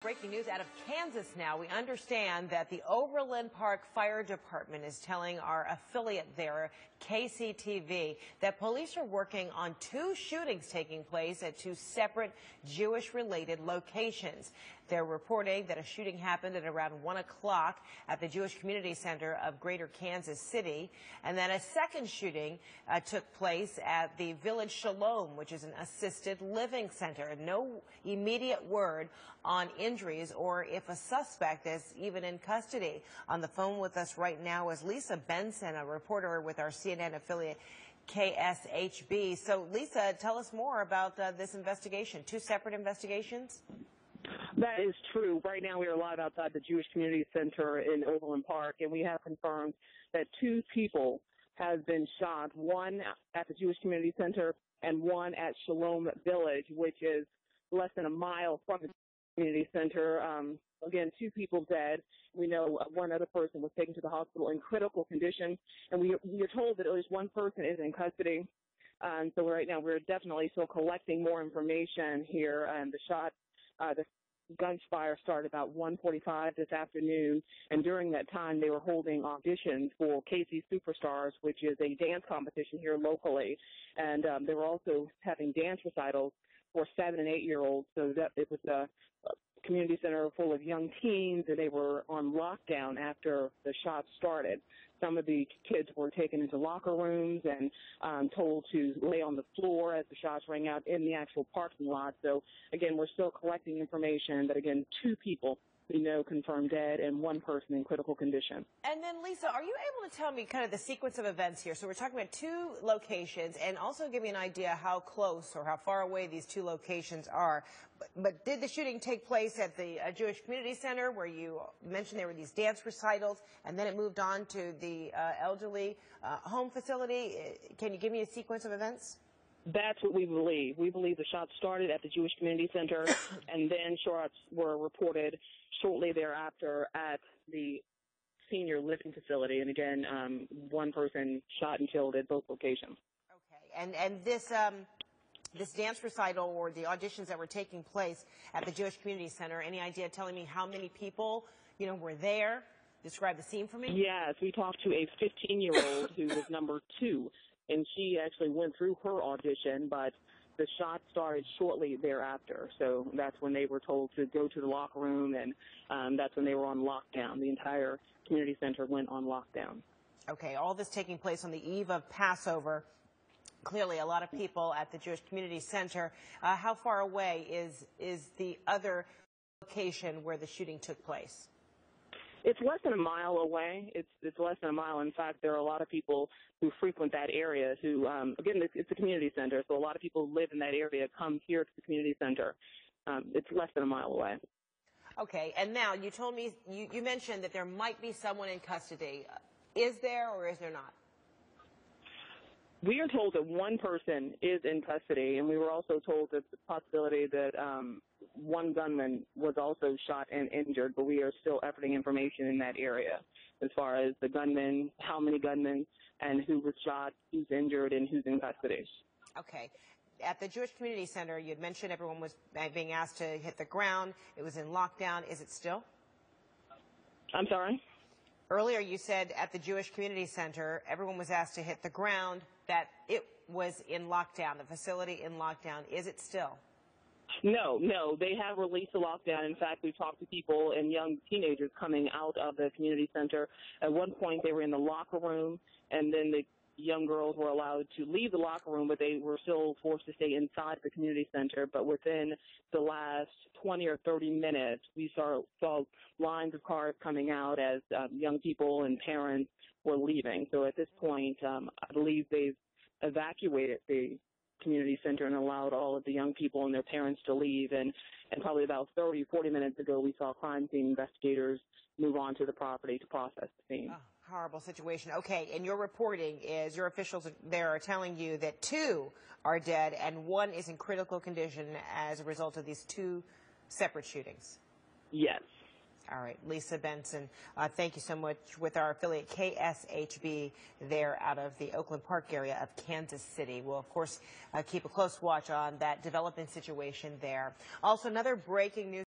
Breaking news out of Kansas now. We understand that the Overland Park Fire Department is telling our affiliate there, KCTV, that police are working on two shootings taking place at two separate Jewish-related locations. They're reporting that a shooting happened at around 1 o'clock at the Jewish Community Center of Greater Kansas City, and then a second shooting took place at the Village Shalom, which is an assisted living center. No immediate word on injuries or if a suspect is even in custody. On the phone with us right now is Lisa Benson, a reporter with our CNN affiliate KSHB. So, Lisa, tell us more about this investigation. Two separate investigations? That is true. Right now we are live outside the Jewish Community Center in Overland Park, and we have confirmed that two people have been shot, one at the Jewish Community Center and one at Shalom Village, which is less than a mile from the community center. Again, two people dead. We know one other person was taken to the hospital in critical condition, and we are told that at least one person is in custody. So right now we're definitely still collecting more information here. And the gunfire started about 1:45 this afternoon, and during that time they were holding auditions for KC Superstars, which is a dance competition here locally, and they were also having dance recitals for 7- and 8-year-olds. So that it was a community center full of young teens, and they were on lockdown after the shots started. Some of the kids were taken into locker rooms and told to lay on the floor as the shots rang out in the actual parking lot. So, again, we're still collecting information, but, again, two people we know confirmed dead and one person in critical condition. And then, Lisa, are you able to tell me kind of the sequence of events here? So we're talking about two locations, and also give me an idea how close or how far away these two locations are. But did the shooting take place at the Jewish Community Center, where you mentioned there were these dance recitals, and then it moved on to the elderly home facility? Can you give me a sequence of events? That's what we believe. We believe the shots started at the Jewish Community Center, and then shots were reported shortly thereafter at the senior living facility. And again, one person shot and killed at both locations. Okay, and this dance recital or the auditions that were taking place at the Jewish Community Center, any idea telling me how many people, were there? Describe the scene for me. Yes, we talked to a 15-year-old who was number 2, and she actually went through her audition, but the shot started shortly thereafter. So that's when they were told to go to the locker room, and that's when they were on lockdown. The entire community center went on lockdown. Okay, all this taking place on the eve of Passover. Clearly, a lot of people at the Jewish Community Center. How far away is the other location where the shooting took place? It's less than a mile away. It's less than a mile. In fact, there are a lot of people who frequent that area who, again, it's a community center, so a lot of people who live in that area come here to the community center. It's less than a mile away. Okay, and now you told me, you mentioned that there might be someone in custody. Is there or is there not? We are told that one person is in custody, and we were also told that the possibility that one gunman was also shot and injured, but we are still efforting information in that area as far as the gunman, how many gunmen, and who was shot, who's injured, and who's in custody. Okay. At the Jewish Community Center, you had mentioned everyone was being asked to hit the ground. It was in lockdown. Is it still? I'm sorry? Earlier you said at the Jewish Community Center, everyone was asked to hit the ground, that it was in lockdown, the facility in lockdown. Is it still? No, they have released the lockdown. In fact, we've talked to people and young teenagers coming out of the community center. At one point, they were in the locker room, and then the young girls were allowed to leave the locker room, but they were still forced to stay inside the community center. But within the last 20 or 30 minutes, we saw lines of cars coming out as young people and parents were leaving. So at this point, I believe they've evacuated the community center and allowed all of the young people and their parents to leave. And probably about 30, 40 minutes ago, we saw crime scene investigators move on to the property to process the scene. Oh, horrible situation. Okay, and your reporting is your officials there are telling you that 2 are dead and 1 is in critical condition as a result of these 2 separate shootings. Yes. All right, Lisa Benson, thank you so much, with our affiliate KSHB there out of the Oakland Park area of Kansas City. We'll, of course, keep a close watch on that developing situation there. Also, another breaking news.